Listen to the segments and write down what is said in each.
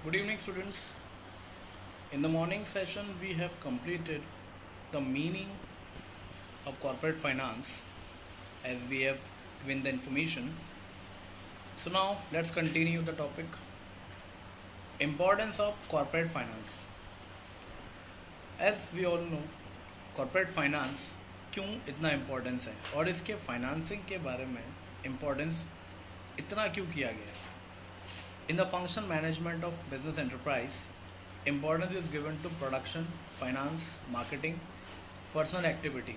Good evening, students. In the morning session, we have completed the meaning of corporate finance as we have given the information. So, now let's continue the topic. Importance of corporate finance. As we all know, corporate finance क्यों इतना importance है और इसके financing के बारे में importance इतना क्यों किया गया है. In the function management of business enterprise, importance is given to production, finance, marketing, personal activity.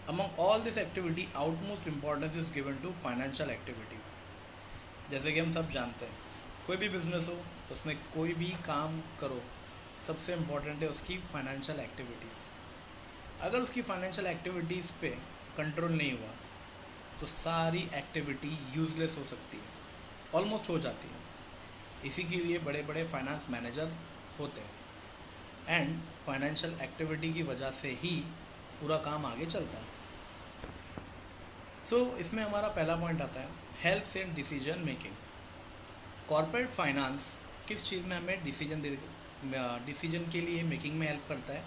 Among all this activity, utmost importance is given to financial activity. जैसे कि हम सब जानते हैं, कोई भी बिजनेस हो, उसमें कोई भी काम करो, सबसे इम्पोर्टेंट है उसकी फाइनेंशियल एक्टिविटीज़. अगर उसकी फाइनेंशियल एक्टिविटीज़ पे कंट्रोल नहीं हुआ तो सारी एक्टिविटी यूजलेस हो सकती है, ऑलमोस्ट हो जाती है. इसी के लिए बड़े बड़े फाइनेंस मैनेजर होते हैं एंड फाइनेंशियल एक्टिविटी की वजह से ही पूरा काम आगे चलता है. सो इसमें हमारा पहला पॉइंट आता है helps in decision making. Corporate finance किस चीज़ में हमें डिसीजन के लिए मेकिंग में हेल्प करता है.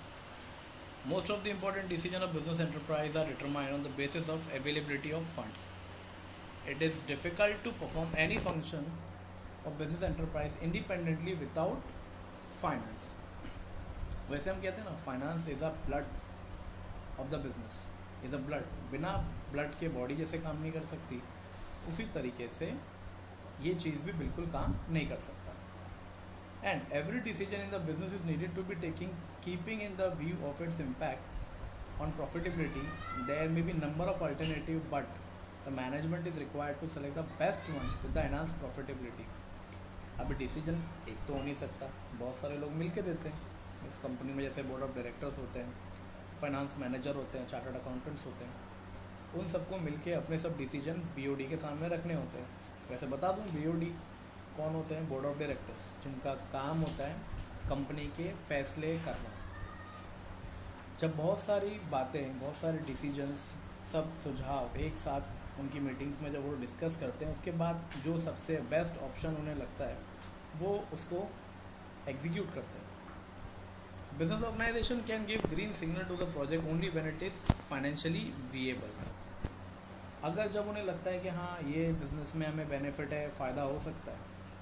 Most of the important decision of business enterprise are determined on the basis of availability of funds. It is difficult to perform any function of business enterprise independently without finance. वैसे हम कहते हैं ना, finance is a blood of the business, is a blood. बिना blood के body जैसे काम नहीं कर सकती, उसी तरीके से ये चीज़ भी बिल्कुल काम नहीं कर सकता. And every decision in the business is needed to be taking keeping in the view of its impact on profitability. There may be number of alternative but the management is required to select the best one with the enhanced profitability. अभी decision एक तो हो नहीं सकता, बहुत सारे लोग मिल के देते हैं इस कंपनी में. जैसे बोर्ड ऑफ डायरेक्टर्स होते हैं, फाइनेंस मैनेजर होते हैं, चार्टर्ड अकाउंटेंट्स होते हैं. उन सबको मिल के अपने सब डिसीजन बीओडी के सामने रखने होते हैं. वैसे बता दूं, बीओडी कौन होते हैं? बोर्ड ऑफ डायरेक्टर्स, जिनका काम होता है कंपनी के फैसले करना. जब बहुत सारी बातें, बहुत सारे डिसीजंस, सब सुझाव एक साथ उनकी मीटिंग्स में जब वो डिस्कस करते हैं, उसके बाद जो सबसे बेस्ट ऑप्शन उन्हें लगता है वो उसको एग्जीक्यूट करते हैं. Business organisation can give green signal to the project only when it is financially viable. अगर जब उन्हें लगता है कि हाँ ये बिज़नेस में हमें बेनिफिट है, फ़ायदा हो सकता है,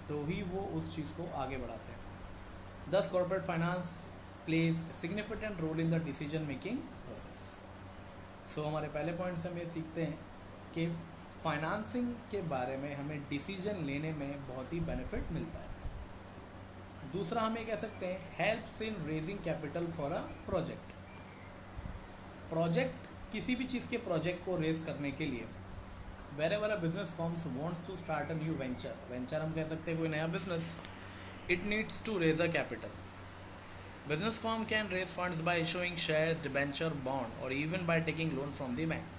तो ही वो उस चीज़ को आगे बढ़ाते हैं. Thus corporate finance plays significant role in the decision making process. So हमारे पहले पॉइंट से हम ये सीखते हैं कि फाइनेंसिंग के बारे में हमें डिसीजन लेने में बहुत ही बेनिफिट मिलता है. दूसरा हम ये कह सकते हैं helps in raising capital for a project. Project, किसी भी चीज़ के प्रोजेक्ट को रेज करने के लिए wherever a business firms wants to start a new venture हम कह सकते हैं कोई नया business, it needs to raise a capital. Business firm can raise funds by issuing shares, debenture, bond or even by taking loan from the bank.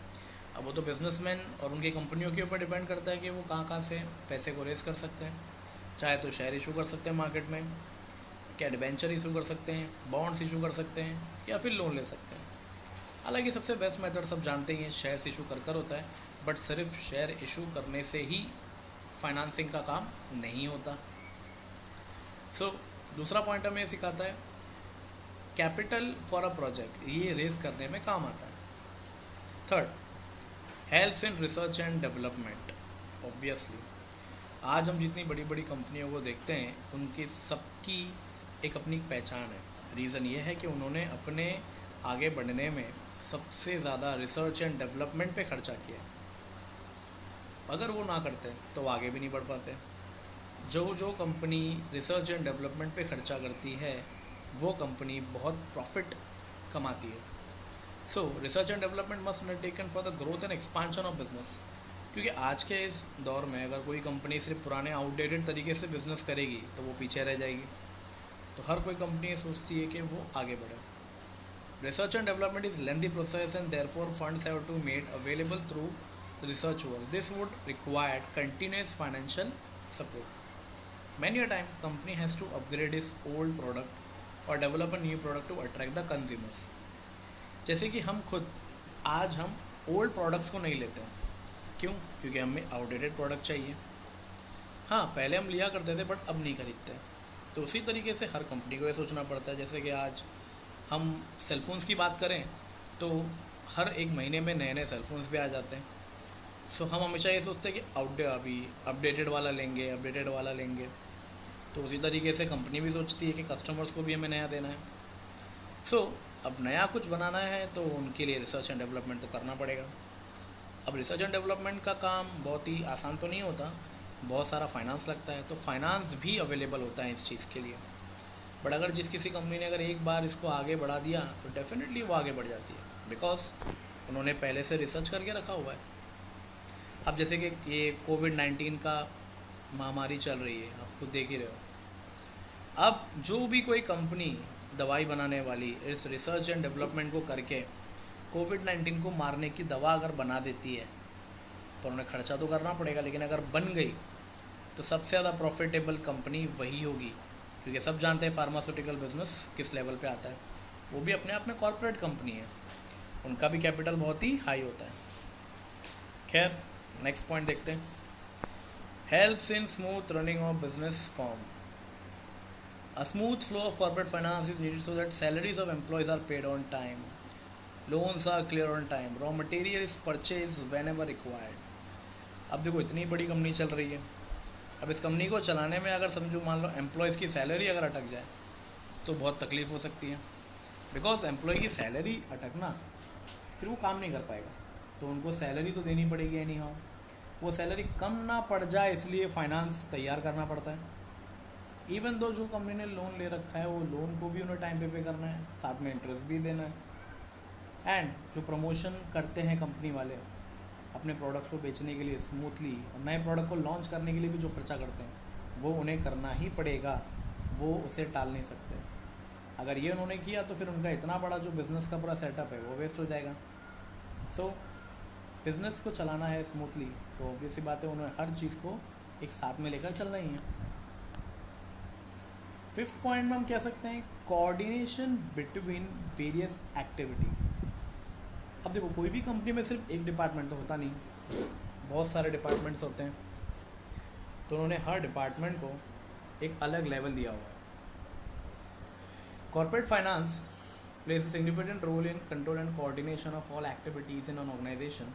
अब वो तो businessman और उनकी कंपनियों के ऊपर डिपेंड करता है कि वो कहाँ से पैसे को रेस कर सकते हैं. चाहे तो शेयर इशू कर सकते हैं मार्केट में, क्या डिबेंचर इशू कर सकते हैं, बॉन्ड्स इशू कर सकते हैं, या फिर लोन ले सकते हैं. हालांकि सबसे बेस्ट मेथड सब जानते ही हैं, शेयर्स इशू कर होता है. बट सिर्फ शेयर इशू करने से ही फाइनेंसिंग का काम नहीं होता. सो दूसरा पॉइंट हमें सिखाता है कैपिटल फॉर अ प्रोजेक्ट, ये रेस करने में काम आता है. Third, helps in research and development. Obviously आज हम जितनी बड़ी बड़ी कंपनियों को देखते हैं, उनकी सबकी एक अपनी पहचान है. रीज़न ये है कि उन्होंने अपने आगे बढ़ने में सबसे ज़्यादा रिसर्च एंड डेवलपमेंट पे खर्चा किया. अगर वो ना करते तो आगे भी नहीं बढ़ पाते. जो कंपनी रिसर्च एंड डेवलपमेंट पे खर्चा करती है वो कंपनी बहुत प्रॉफिट कमाती है. सो research and development must undertaken for the growth and expansion of business. क्योंकि आज के इस दौर में अगर कोई कंपनी सिर्फ पुराने आउटडेटेड तरीके से बिजनेस करेगी तो वो पीछे रह जाएगी. तो हर कोई कंपनी ये सोचती है कि वो आगे बढ़े. Research and development is lengthy process and therefore funds have to made available through research work. This would required continuous financial support. Many a time company has to upgrade its old product और develop a new product to attract the consumers. जैसे कि हम खुद आज हम old products को नहीं लेते हैं. क्यों? क्योंकि हमें आउटडेटेड प्रोडक्ट चाहिए. हाँ, पहले हम लिया करते थे बट अब नहीं खरीदते. तो उसी तरीके से हर कंपनी को ये सोचना पड़ता है। जैसे कि आज हम सेलफोन्स की बात करें तो हर एक महीने में नए नए सेलफोन्स भी आ जाते हैं। सो हम हमेशा ये सोचते हैं कि अभी अपडेटेड वाला लेंगे, अपडेटेड वाला लेंगे। तो उसी तरीके से कंपनी भी सोचती है कि कस्टमर्स को भी हमें नया देना है। सो अब नया कुछ बनाना है तो उनके लिए रिसर्च एंड डेवलपमेंट तो करना पड़ेगा। अब रिसर्च एंड डेवलपमेंट का काम बहुत ही आसान तो नहीं होता, बहुत सारा फाइनेंस लगता है। तो फाइनेंस भी अवेलेबल होता है इस चीज़ के लिए। बट अगर जिस किसी कंपनी ने अगर एक बार इसको आगे बढ़ा दिया तो डेफिनेटली वो आगे बढ़ जाती है, बिकॉज उन्होंने पहले से रिसर्च करके रखा हुआ है। अब जैसे कि ये कोविड-19 का महामारी चल रही है, आप खुद देख ही रहे हो। अब जो भी कोई कंपनी दवाई बनाने वाली इस रिसर्च एंड डेवलपमेंट को करके कोविड-19 को मारने की दवा अगर बना देती है तो उन्हें खर्चा तो करना पड़ेगा, लेकिन अगर बन गई तो सबसे ज़्यादा प्रॉफिटेबल कंपनी वही होगी। क्योंकि सब जानते हैं फार्मास्यूटिकल बिजनेस किस लेवल पे आता है। वो भी अपने आप में कॉर्पोरेट कंपनी है, उनका भी कैपिटल बहुत ही हाई होता है। खैर, नेक्स्ट पॉइंट देखते हैं। Helps in smooth running of business form. A smooth flow of corporate finance is needed so that salaries of employees are paid on time, loans are clear on time, raw material is purchased whenever required। अब देखो इतनी बड़ी company चल रही है, अब इस company को चलाने में अगर समझो मान लो एम्प्लॉयज़ की सैलरी अगर अटक जाए तो बहुत तकलीफ़ हो सकती है। बिकॉज एम्प्लॉय की सैलरी अटकना फिर वो काम नहीं कर पाएगा, तो उनको सैलरी तो देनी पड़ेगी एनी हाउ। वो सैलरी कम ना पड़ जाए इसलिए फाइनेंस तैयार करना पड़ता है। इवन दो जो कंपनी ने लोन ले रखा है वो लोन को भी उन्हें टाइम पे करना है, साथ में इंटरेस्ट भी देना है। एंड जो प्रमोशन करते हैं कंपनी वाले अपने प्रोडक्ट्स को बेचने के लिए स्मूथली, और नए प्रोडक्ट को लॉन्च करने के लिए भी जो खर्चा करते हैं वो उन्हें करना ही पड़ेगा, वो उसे टाल नहीं सकते। अगर ये उन्होंने किया तो फिर उनका इतना बड़ा जो बिज़नेस का पूरा सेटअप है वो वेस्ट हो जाएगा। सो बिज़नेस को चलाना है स्मूथली तो ऑब्वियस सी बात है उन्हें हर चीज़ को एक साथ में लेकर चलना ही है। फिफ्थ पॉइंट में हम कह सकते हैं कोऑर्डिनेशन बिटवीन वेरियस एक्टिविटी। अब देखो कोई भी कंपनी में सिर्फ एक डिपार्टमेंट तो होता नहीं, बहुत सारे डिपार्टमेंट्स होते हैं, तो उन्होंने हर डिपार्टमेंट को एक अलग लेवल दिया हुआ है। Corporate finance plays a significant role in control and coordination of all activities in an organization.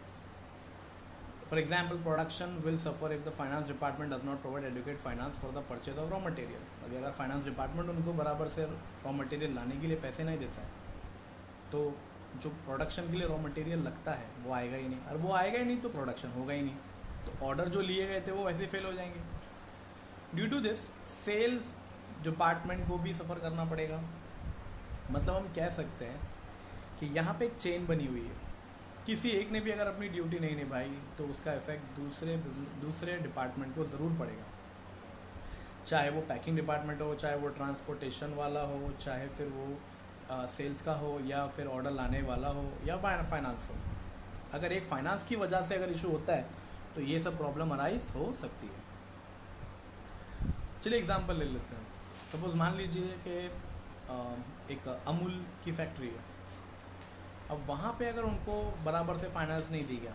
For example, production will suffer if the finance department does not provide adequate finance for the purchase of raw material। अगर finance department उनको बराबर से raw material लाने के लिए पैसे नहीं देता है तो जो प्रोडक्शन के लिए रॉ मटेरियल लगता है वो आएगा ही नहीं, और वो आएगा ही नहीं तो प्रोडक्शन होगा ही नहीं, तो ऑर्डर जो लिए गए थे वो वैसे फेल हो जाएंगे। Due to this sales department को भी सफ़र करना पड़ेगा। मतलब हम कह सकते हैं कि यहाँ पे एक चेन बनी हुई है, किसी एक ने भी अगर अपनी ड्यूटी नहीं निभाई तो उसका इफेक्ट दूसरे डिपार्टमेंट को ज़रूर पड़ेगा, चाहे वो पैकिंग डिपार्टमेंट हो, चाहे वो ट्रांसपोर्टेशन वाला हो, चाहे फिर वो सेल्स का हो, या फिर ऑर्डर लाने वाला हो, या फाइनेंस हो। अगर एक फाइनेंस की वजह से अगर इशू होता है तो ये सब प्रॉब्लम अराइज हो सकती है। चलिए एग्जांपल ले लेते हैं। सपोज मान लीजिए कि एक अमूल की फैक्ट्री है। अब वहाँ पे अगर उनको बराबर से फाइनेंस नहीं दी गया,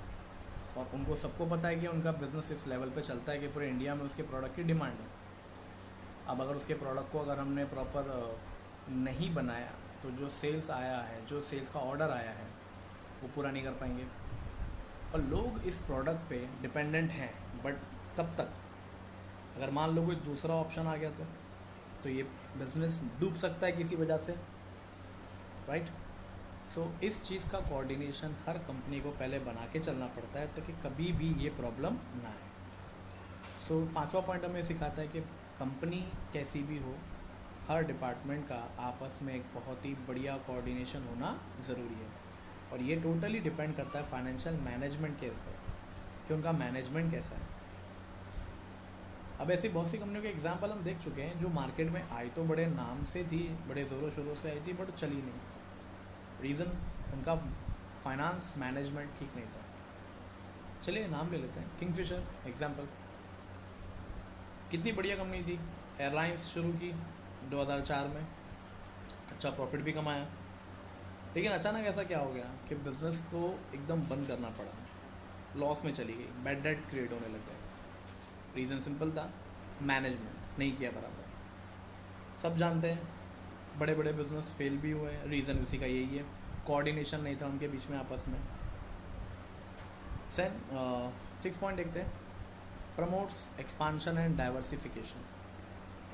और उनको सबको पता है कि उनका बिज़नेस इस लेवल पे चलता है कि पूरे इंडिया में उसके प्रोडक्ट की डिमांड है। अब अगर उसके प्रोडक्ट को अगर हमने प्रॉपर नहीं बनाया तो जो सेल्स आया है, जो सेल्स का ऑर्डर आया है वो पूरा नहीं कर पाएंगे। और लोग इस प्रोडक्ट पे डिपेंडेंट हैं, बट कब तक? अगर मान लो कोई दूसरा ऑप्शन आ गया तो ये बिज़नेस डूब सकता है किसी वजह से, राइट। सो इस चीज़ का कोऑर्डिनेशन हर कंपनी को पहले बना के चलना पड़ता है ताकि कभी भी ये प्रॉब्लम ना आए। सो पांचवा पॉइंट हमें सिखाता है कि कंपनी कैसी भी हो, हर डिपार्टमेंट का आपस में एक बहुत ही बढ़िया कोऑर्डिनेशन होना ज़रूरी है। और ये टोटली डिपेंड करता है फाइनेंशियल मैनेजमेंट के ऊपर कि उनका मैनेजमेंट कैसा है। अब ऐसी बहुत सी कंपनियों के एग्जांपल हम देख चुके हैं जो मार्केट में आई तो बड़े नाम से थी, बड़े ज़ोरों शोरों से आई थी, बट चली नहीं। रीज़न उनका फाइनेंस मैनेजमेंट ठीक नहीं था। चलिए नाम ले लेते हैं। किंगफिशर एग्जांपल, कितनी बढ़िया कंपनी थी, एयरलाइंस शुरू की 2004 में, अच्छा प्रॉफिट भी कमाया, लेकिन अचानक ऐसा क्या हो गया कि बिज़नेस को एकदम बंद करना पड़ा, लॉस में चली गई, बैड डेट क्रिएट होने लग गया। रीज़न सिंपल था, मैनेजमेंट नहीं किया बराबर। सब जानते हैं बड़े बड़े बिजनेस फेल भी हुए हैं, रीज़न उसी का यही है, कोऑर्डिनेशन नहीं था उनके बीच में आपस में। सेन 6 पॉइंट देखते हैं, promotes expansion and diversification.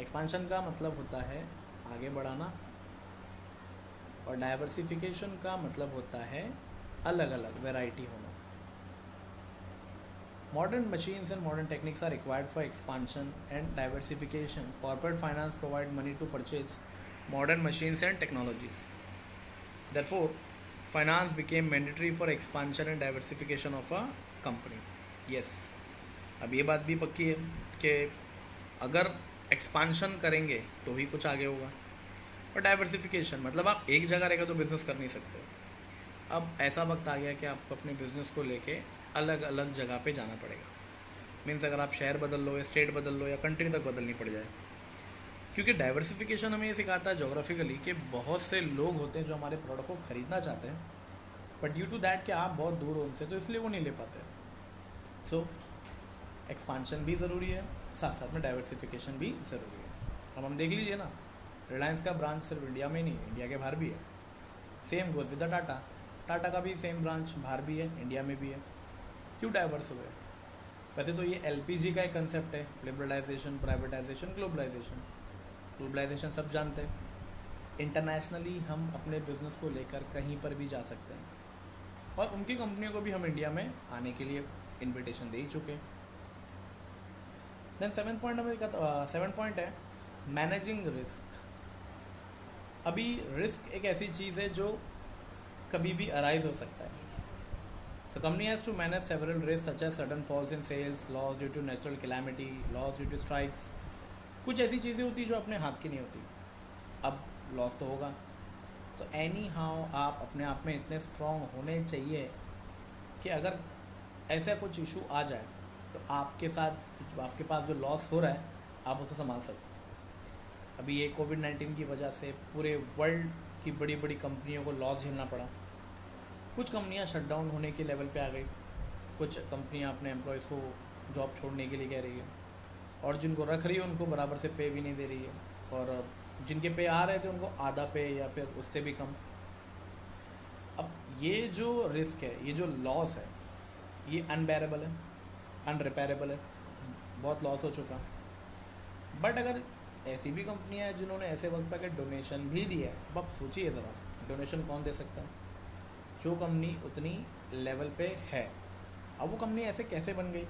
Expansion का मतलब होता है आगे बढ़ाना, और डाइवर्सिफिकेशन का मतलब होता है अलग अलग वैरायटी होना। Modern machines and modern techniques are required for expansion and diversification. Corporate finance provide money to purchase modern machines and technologies. Therefore, finance became mandatory for expansion and diversification of a company. Yes. अब ये बात भी पक्की है कि अगर expansion करेंगे तो ही कुछ आगे होगा, और डाइवर्सिफिकेशन मतलब आप एक जगह रहेगा तो बिज़नेस कर नहीं सकते। अब ऐसा वक्त आ गया कि आपको अपने बिज़नेस को लेके अलग अलग जगह पे जाना पड़ेगा। मीन्स अगर आप शहर बदल लो या स्टेट बदल लो या कंट्री तक बदलनी पड़ जाए, क्योंकि डाइवर्सिफिकेशन हमें ये सिखाता है जोग्राफिकली कि बहुत से लोग होते हैं जो हमारे प्रोडक्ट को ख़रीदना चाहते हैं, बट ड्यू टू दैट कि आप बहुत दूर हो उनसे, तो इसलिए वो नहीं ले पाते। सो एक्सपांशन भी ज़रूरी है, साथ साथ में डाइवर्सिफिकेशन भी ज़रूरी है। अब हम देख लीजिए ना, रिलायंस का ब्रांच सिर्फ इंडिया में ही नहीं, इंडिया के बाहर भी है। Same goes with the Tata, Tata का भी सेम ब्रांच बाहर भी है, इंडिया में भी है। क्यों डाइवर्स हुए? वैसे तो ये एलपीजी का एक कंसेप्ट है, लिबरलाइजेशन, प्राइवेटाइजेशन, ग्लोबलाइजेशन। ग्लोबलाइजेशन सब जानते हैं, इंटरनेशनली हम अपने बिजनेस को लेकर कहीं पर भी जा सकते हैं, और उनकी कंपनियों को भी हम इंडिया में आने के लिए इनविटेशन दे ही चुके हैं। देन 7 पॉइंट है मैनेजिंग रिस्क। अभी रिस्क एक ऐसी चीज़ है जो कभी भी अराइज हो सकता है। So company has to manage several risks such as sudden falls in sales, loss due to natural calamity, loss due to strikes। कुछ ऐसी चीज़ें होती जो अपने हाथ की नहीं होती, अब लॉस तो होगा। सो एनी हाउ आप अपने आप में इतने स्ट्रॉन्ग होने चाहिए कि अगर ऐसा कुछ इशू आ जाए तो आपके साथ आपके पास जो लॉस हो रहा है आप उसको संभाल सकते। अभी ये कोविड-19 की वजह से पूरे वर्ल्ड की बड़ी बड़ी कंपनियों को लॉस झेलना पड़ा। कुछ कंपनियां शटडाउन होने के लेवल पे आ गई, कुछ कंपनियां अपने एम्प्लॉयज़ को जॉब छोड़ने के लिए कह रही है, और जिनको रख रही है उनको बराबर से पे भी नहीं दे रही है, और जिनके पे आ रहे थे उनको आधा पे या फिर उससे भी कम। अब ये जो रिस्क है, ये जो लॉस है, ये अनबेरेबल है, अनरिपेयरेबल है, बहुत लॉस हो चुका। बट अगर ऐसी भी कंपनियां हैं जिन्होंने ऐसे वक्त पर डोनेशन भी दिया है, अब आप सोचिए ज़रा, डोनेशन कौन दे सकता है? जो कंपनी उतनी लेवल पे है। अब वो कंपनी ऐसे कैसे बन गई?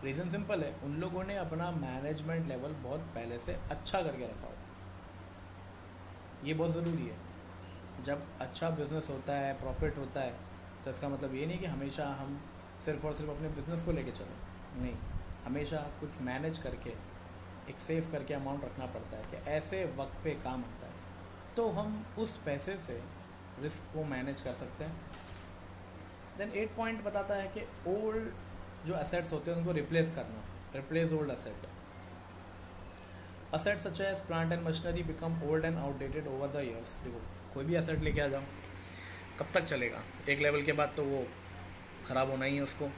रीज़न सिंपल है, उन लोगों ने अपना मैनेजमेंट लेवल बहुत पहले से अच्छा करके रखा हो। ये बहुत ज़रूरी है। जब अच्छा बिज़नेस होता है, प्रॉफिट होता है, तो इसका मतलब ये नहीं कि हमेशा हम सिर्फ और सिर्फ अपने बिज़नेस को लेके चलें, नहीं, हमेशा कुछ मैनेज करके एक सेव करके अमाउंट रखना पड़ता है कि ऐसे वक्त पे काम आता है, तो हम उस पैसे से रिस्क को मैनेज कर सकते हैं। देन 8 पॉइंट बताता है कि ओल्ड जो एसेट्स होते हैं उनको रिप्लेस करना, replace old asset. Assets such as plant and machinery become old and outdated over the years. देखो, कोई भी एसेट लेके आ जाओ, कब तक चलेगा? एक लेवल के बाद तो वो ख़राब होना ही है उसको।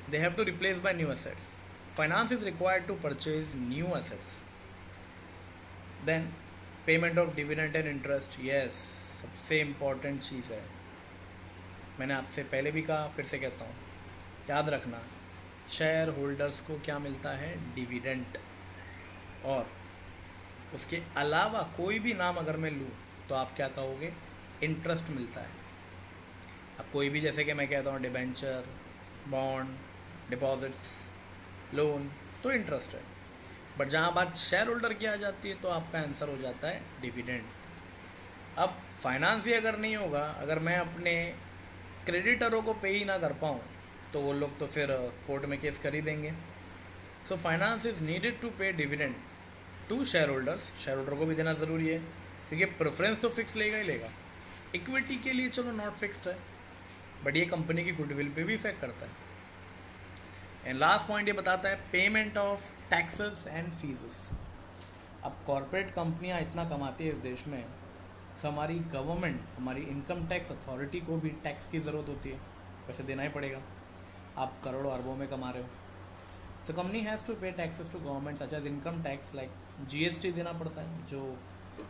They have to replace by new assets. Finance is required to purchase new assets. Then payment of dividend and interest, yes, सबसे इम्पॉर्टेंट चीज़ है। मैंने आपसे पहले भी कहा, फिर से कहता हूँ, याद रखना, शेयर होल्डर्स को क्या मिलता है? डिविडेंड। और उसके अलावा कोई भी नाम अगर मैं लूँ तो आप क्या कहोगे? इंटरेस्ट मिलता है। अब कोई भी, जैसे कि मैं कहता हूँ डिबेंचर, बॉन्ड, डिपॉजिट्स, लोन, तो इंटरेस्ट है। बट जहाँ बात शेयर होल्डर की आ जाती है तो आपका आंसर हो जाता है डिविडेंड। अब फाइनेंस ही अगर नहीं होगा, अगर मैं अपने क्रेडिटरों को पे ही ना कर पाऊँ तो वो लोग तो फिर कोर्ट में केस कर ही देंगे। So finance is needed to pay dividend to shareholders. Shareholder को भी देना ज़रूरी है, क्योंकि प्रेफरेंस तो फिक्स लेगा ही लेगा। इक्विटी के लिए चलो नॉट फिक्स्ड है, बट ये कंपनी की गुडविल पे भी इफेक्ट करता है। एंड लास्ट पॉइंट ये बताता है payment of taxes and faeces. अब कॉरपोरेट कंपनियां इतना कमाती है इस देश में, तो हमारी गवर्नमेंट, हमारी इनकम टैक्स अथॉरिटी को भी टैक्स की ज़रूरत होती है, वैसे देना ही पड़ेगा। आप करोड़ों अरबों में कमा रहे हो, so company has to pay taxes to government such as income tax, like GST देना पड़ता है जो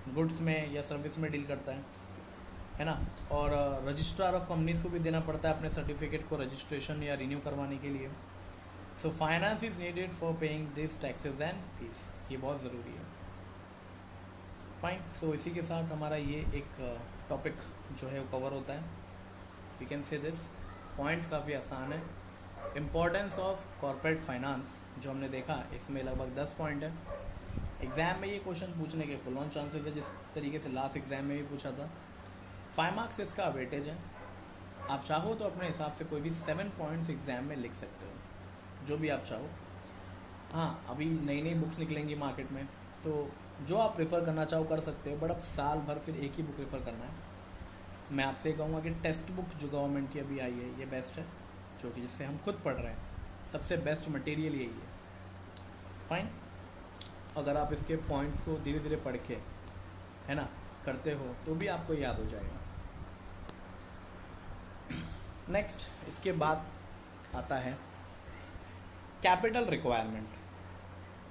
गुड्स में या सर्विस में डील करता है ना। और रजिस्ट्रार ऑफ कंपनीज को भी देना पड़ता है अपने सर्टिफिकेट को रजिस्ट्रेशन या रिन्यू करवाने के लिए। So finance is needed for paying this taxes and fees, ये बहुत ज़रूरी है। फाइन, सो इसी के साथ हमारा ये एक टॉपिक जो है वो कवर होता है। We can say this points काफ़ी आसान है। इम्पोर्टेंस ऑफ कॉर्पोरेट फाइनेंस जो हमने देखा, इसमें लगभग 10 पॉइंट है। एग्ज़ाम में ये क्वेश्चन पूछने के फुल ऑन चांसेस है, जिस तरीके से लास्ट एग्जाम में भी पूछा था। 5 मार्क्स इसका वेटेज है। आप चाहो तो अपने हिसाब से कोई भी 7 पॉइंट्स एग्जाम में लिख सकते हो, जो भी आप चाहो। हाँ, अभी नई नई बुक्स निकलेंगी मार्केट में, तो जो आप प्रेफर करना चाहो कर सकते हो, बट अब साल भर फिर एक ही बुक प्रेफर करना है। मैं आपसे कहूँगा कि टेक्स्ट बुक जो गवर्नमेंट की अभी आई है ये बेस्ट है, जो कि जिससे हम खुद पढ़ रहे हैं, सबसे बेस्ट मटेरियल यही है। फाइन, अगर आप इसके पॉइंट्स को धीरे धीरे पढ़ के, है ना, करते हो तो भी आपको याद हो जाएगा। नेक्स्ट, इसके बाद आता है capital requirement,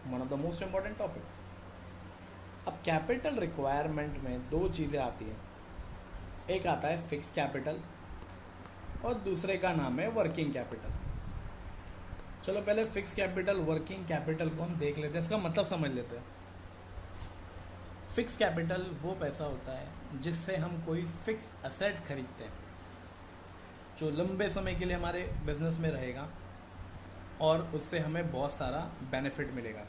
one of the most important topic. अब कैपिटल रिक्वायरमेंट में 2 चीज़ें आती हैं, एक आता है फिक्स कैपिटल और दूसरे का नाम है वर्किंग कैपिटल। चलो पहले फिक्स कैपिटल वर्किंग कैपिटल को हम देख लेते हैं, इसका मतलब समझ लेते हैं। फिक्स कैपिटल वो पैसा होता है जिससे हम कोई फिक्स असेट खरीदते हैं जो लंबे समय के लिए हमारे बिजनेस में रहेगा और उससे हमें बहुत सारा बेनिफिट मिलेगा,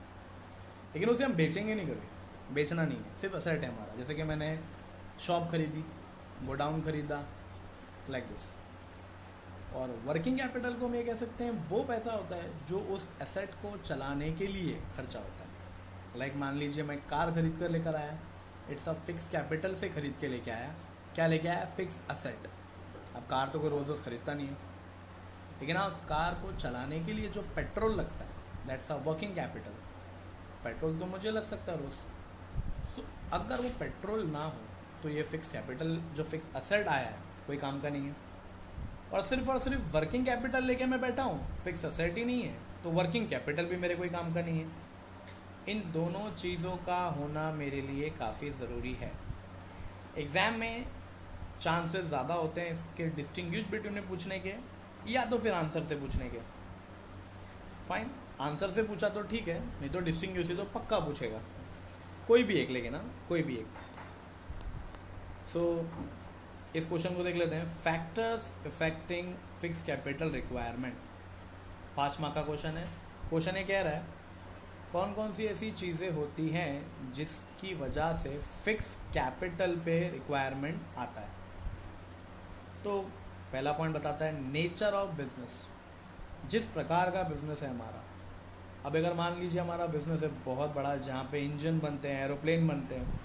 लेकिन उसे हम बेचेंगे नहीं, कभी बेचना नहीं है, सिर्फ असेट है हमारा। जैसे कि मैंने शॉप खरीदी, गोडाउन खरीदा, लाइक दिस। और वर्किंग कैपिटल को हम ये कह सकते हैं वो पैसा होता है जो उस एसेट को चलाने के लिए खर्चा होता है। लाइक मान लीजिए मैं कार खरीद कर लेकर आया, इट्स अ फिक्स कैपिटल से खरीद के लेके आया। क्या लेके आया? Fix asset. अब कार तो कोई रोज़ रोज़ खरीदता नहीं है, लेकिन हाँ उस कार को चलाने के लिए जो पेट्रोल लगता है, that's a working capital. Petrol तो मुझे लग सकता है रोज़, तो अगर वो पेट्रोल ना हो तो ये फिक्स कैपिटल जो फिक्स असेट आया है कोई काम का नहीं है। और सिर्फ वर्किंग कैपिटल लेके मैं बैठा हूँ, फिक्स असेट ही नहीं है, तो वर्किंग कैपिटल भी मेरे कोई काम का नहीं है। इन दोनों चीज़ों का होना मेरे लिए काफ़ी ज़रूरी है। एग्ज़ाम में चांसेस ज़्यादा होते हैं इसके डिस्टिंग्विश बिटवीन में पूछने के, या तो फिर आंसर से पूछने के। फाइन, आंसर से पूछा तो ठीक है, नहीं तो डिस्टिंग्विश तो पक्का पूछेगा, कोई भी एक लेके ना, कोई भी एक। सो इस क्वेश्चन को देख लेते हैं, factors affecting fix capital requirement. 5 mark का क्वेश्चन है। क्वेश्चन ये कह रहा है कौन कौन सी ऐसी चीज़ें होती हैं जिसकी वजह से फिक्स कैपिटल पे रिक्वायरमेंट आता है। तो पहला पॉइंट बताता है नेचर ऑफ बिजनेस, जिस प्रकार का बिजनेस है हमारा। अब अगर मान लीजिए हमारा बिजनेस है बहुत बड़ा, जहाँ पे इंजन बनते हैं, एरोप्लेन बनते हैं,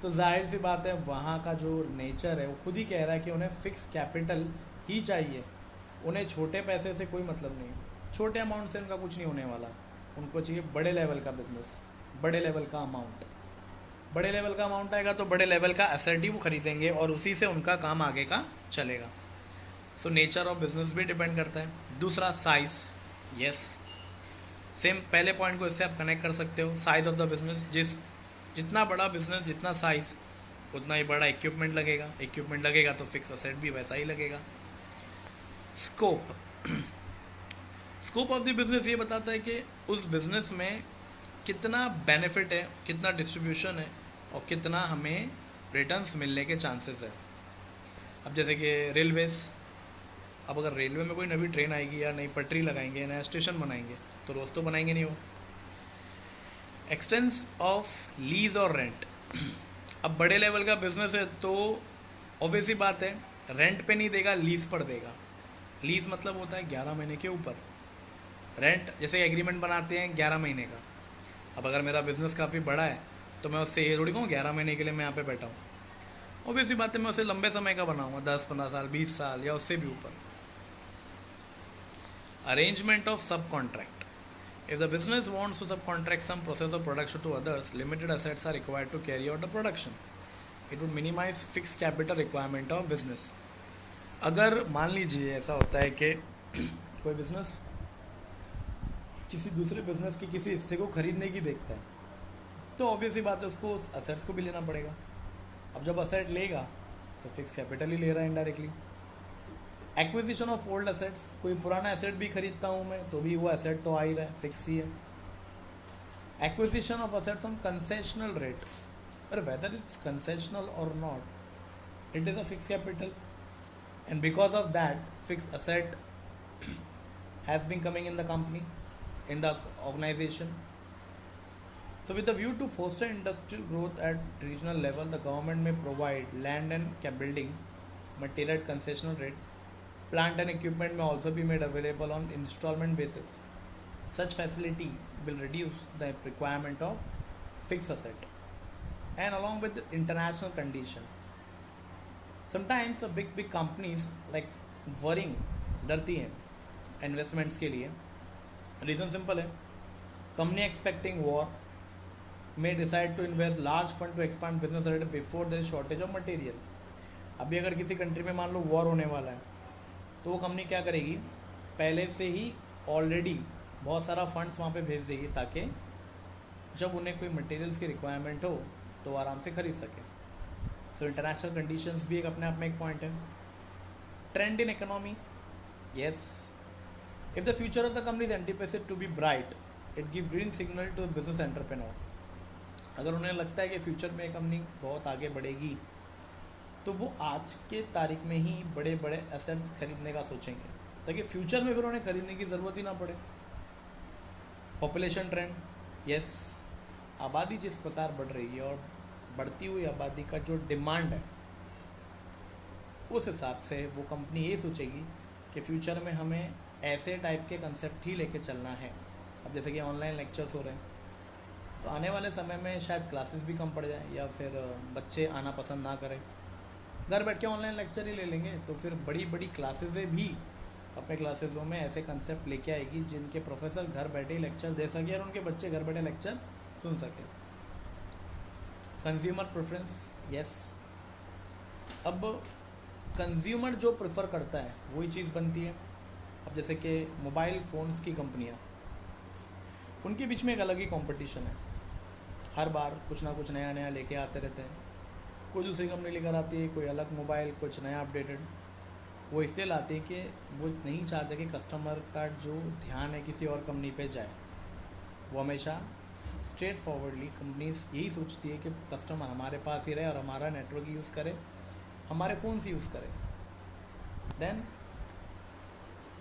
तो जाहिर सी बात है वहाँ का जो नेचर है वो खुद ही कह रहा है कि उन्हें फ़िक्स कैपिटल ही चाहिए। उन्हें छोटे पैसे से कोई मतलब नहीं, छोटे अमाउंट से उनका कुछ नहीं होने वाला। उनको चाहिए बड़े लेवल का बिजनेस, बड़े लेवल का अमाउंट। बड़े लेवल का अमाउंट आएगा तो बड़े लेवल का एसेट ही वो खरीदेंगे और उसी से उनका काम आगे का चलेगा। सो नेचर ऑफ बिजनेस भी डिपेंड करता है। दूसरा साइज़, यस, सेम पहले पॉइंट को इससे आप कनेक्ट कर सकते हो। साइज़ ऑफ द बिजनेस, जितना बड़ा बिजनेस, जितना साइज़, उतना ही बड़ा इक्विपमेंट लगेगा। इक्विपमेंट लगेगा तो फिक्स असेट भी वैसा ही लगेगा। Scope, scope of the business ये बताता है कि उस बिजनेस में कितना बेनिफिट है, कितना डिस्ट्रीब्यूशन है और कितना हमें रिटर्न्स मिलने के चांसेस है। अब जैसे कि रेलवेज़, अब अगर रेलवे में कोई नई ट्रेन आएगी या नई पटरी लगाएंगे, नया स्टेशन बनाएंगे, तो रोज़ तो बनाएंगे नहीं वो। एक्सटेंस ऑफ लीज और रेंट, अब बड़े लेवल का बिजनेस है तो ऑब्वियस ही बात है रेंट पे नहीं देगा, लीज पर देगा। लीज मतलब होता है 11 महीने के ऊपर। रेंट जैसे एग्रीमेंट बनाते हैं 11 महीने का। अब अगर मेरा बिजनेस काफ़ी बड़ा है तो मैं उससे ये थोड़ी कहूँ 11 महीने के लिए मैं यहाँ पे बैठा हूँ। ऑब्वियस ही बात है मैं उसे लंबे समय का बनाऊँगा, 10-15 साल, 20 साल या उससे भी ऊपर। अरेंजमेंट ऑफ सब contract, if the business wants to subcontract some process of production to others, limited assets are required to carry out the production. It would minimize fixed capital requirement of business. अगर मान लीजिए ऐसा होता है कि कोई business किसी दूसरे बिजनेस के किसी हिस्से को खरीदने की देखता है, तो ऑब्वियस ही बात है उसको उस असेट्स को भी लेना पड़ेगा। अब जब असेट लेगा तो फिक्स कैपिटल ही ले रहा है indirectly. Acquisition of old assets, कोई पुराना एसेट भी खरीदता हूँ मैं तो भी वो एसेट तो आ ही रहा है, फिक्स ही है। Acquisition of assets on concessional rate, और वेदर इट्स कंसेशनल और not, it is a fix capital, and because of that fix asset has been coming in the company, in the organization. So with the view to foster industrial growth at regional level, the government may provide land and building material at concessional rate. Plant and equipment may also be made available on installment basis. Such facility will reduce the requirement of fixed asset, and along with the international condition. Sometimes the big companies like worrying, डरती हैं investments के लिए। Reason simple है, company expecting war may decide to invest large fund to expand business rate before their shortage of material. अभी अगर किसी country में मान लो वॉर होने वाला है तो वो कंपनी क्या करेगी, पहले से ही ऑलरेडी बहुत सारा फंड्स वहाँ पे भेज देगी ताकि जब उन्हें कोई मटेरियल्स की रिक्वायरमेंट हो तो आराम से खरीद सके। सो इंटरनेशनल कंडीशंस भी एक अपने आप में एक पॉइंट है। Trend in economy, yes, if the future of the company is anticipated to be bright, it gives green signal to business entrepreneur. अगर उन्हें लगता है कि फ्यूचर में कंपनी बहुत आगे बढ़ेगी तो वो आज के तारीख में ही बड़े बड़े एसेट्स खरीदने का सोचेंगे ताकि फ्यूचर में फिर उन्हें खरीदने की ज़रूरत ही ना पड़े। पॉपुलेशन ट्रेंड, यस, आबादी जिस प्रकार बढ़ रही है और बढ़ती हुई आबादी का जो डिमांड है उस हिसाब से वो कंपनी ये सोचेगी कि फ्यूचर में हमें ऐसे टाइप के कंसेप्ट ही लेके चलना है। अब जैसे कि ऑनलाइन लेक्चर्स हो रहे हैं तो आने वाले समय में शायद क्लासेस भी कम पड़ जाए या फिर बच्चे आना पसंद ना करें, घर बैठ के ऑनलाइन लेक्चर ही ले लेंगे, तो फिर बड़ी बड़ी क्लासेसें भी अपने क्लासेसों में ऐसे कंसेप्ट लेके आएगी जिनके प्रोफेसर घर बैठे ही लेक्चर दे सके और उनके बच्चे घर बैठे लेक्चर सुन सके। कंज्यूमर प्रेफरेंस, यस, अब कंज्यूमर जो प्रेफर करता है वही चीज़ बनती है। अब जैसे कि मोबाइल फ़ोन्स की कंपनियां, उनके बीच में एक अलग ही कंपटीशन है, हर बार कुछ ना कुछ नया नया लेके आते रहते हैं। कोई दूसरी कंपनी लेकर आती है कोई अलग मोबाइल, कुछ नया अपडेटेड, वो इसलिए लाती है कि वो नहीं चाहते कि कस्टमर का जो ध्यान है किसी और कंपनी पे जाए। वो हमेशा स्ट्रेट फॉरवर्डली कंपनीज यही सोचती है कि कस्टमर हमारे पास ही रहे और हमारा नेटवर्क यूज़ करे, हमारे फ़ोन से यूज़ करे। Then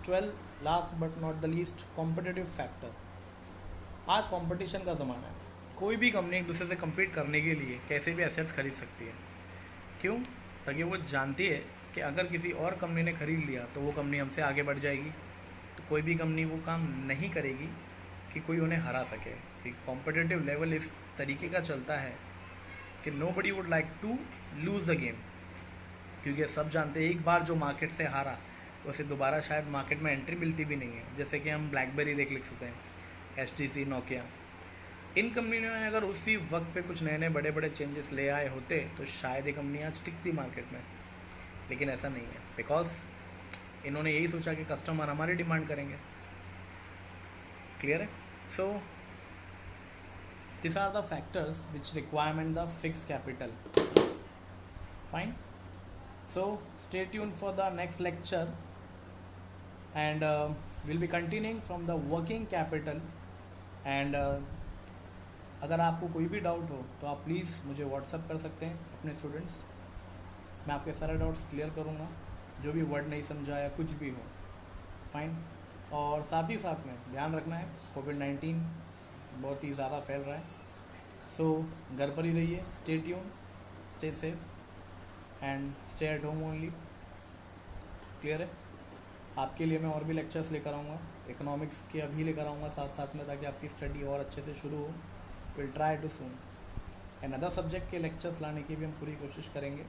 12, last but not the least, competitive factor. आज कंपटीशन का ज़माना है, कोई भी कंपनी एक दूसरे से compete करने के लिए कैसे भी एसेट्स खरीद सकती है। क्यों? ताकि वो जानती है कि अगर किसी और कंपनी ने खरीद लिया तो वो कंपनी हमसे आगे बढ़ जाएगी, तो कोई भी कंपनी वो काम नहीं करेगी कि कोई उन्हें हरा सके। एक कॉम्पिटिटिव लेवल इस तरीके का चलता है कि nobody would like to lose the game, क्योंकि सब जानते हैं एक बार जो मार्केट से हारा उसे दोबारा शायद मार्केट में एंट्री मिलती भी नहीं है। जैसे कि हम ब्लैकबेरी देख सकते हैं, HTC, नोकिया, इन कंपनियों ने अगर उसी वक्त पे कुछ नए नए बड़े बड़े चेंजेस ले आए होते तो शायद ये कंपनी आज टिकती मार्केट में, लेकिन ऐसा नहीं है बिकॉज इन्होंने यही सोचा कि कस्टमर हमारी डिमांड करेंगे। क्लियर है? So this are the factors which requirement the fix capital. Fine, so stay tuned for the next lecture and we'll be continuing from the working capital and अगर आपको कोई भी डाउट हो तो आप प्लीज़ मुझे व्हाट्सअप कर सकते हैं अपने स्टूडेंट्स, मैं आपके सारे डाउट्स क्लियर करूँगा, जो भी वर्ड नहीं समझा या कुछ भी हो। फाइन, और साथ ही साथ में ध्यान रखना है कोविड-19 बहुत ही ज़्यादा फैल रहा है, सो घर पर ही रहिए, stay tune, stay safe and stay at home only. Clear है? आपके लिए मैं और भी लेक्चर्स लेकर आऊँगा, इकोनॉमिक्स के अभी लेकर आऊँगा साथ साथ में, ताकि आपकी स्टडी और अच्छे से शुरू हो। Will try too soon and other subject के लेक्चर्स लाने की भी हम पूरी कोशिश करेंगे।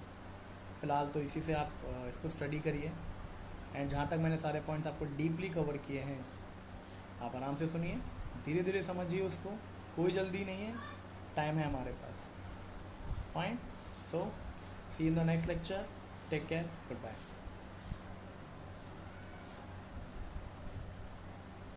फ़िलहाल तो इसी से आप इसको स्टडी करिए एंड जहाँ तक मैंने सारे पॉइंट्स आपको डीपली कवर किए हैं आप आराम से सुनिए, धीरे धीरे समझिए उसको, कोई जल्दी नहीं है, टाइम है हमारे पास। Fine, so see in the next lecture. Take care. Goodbye.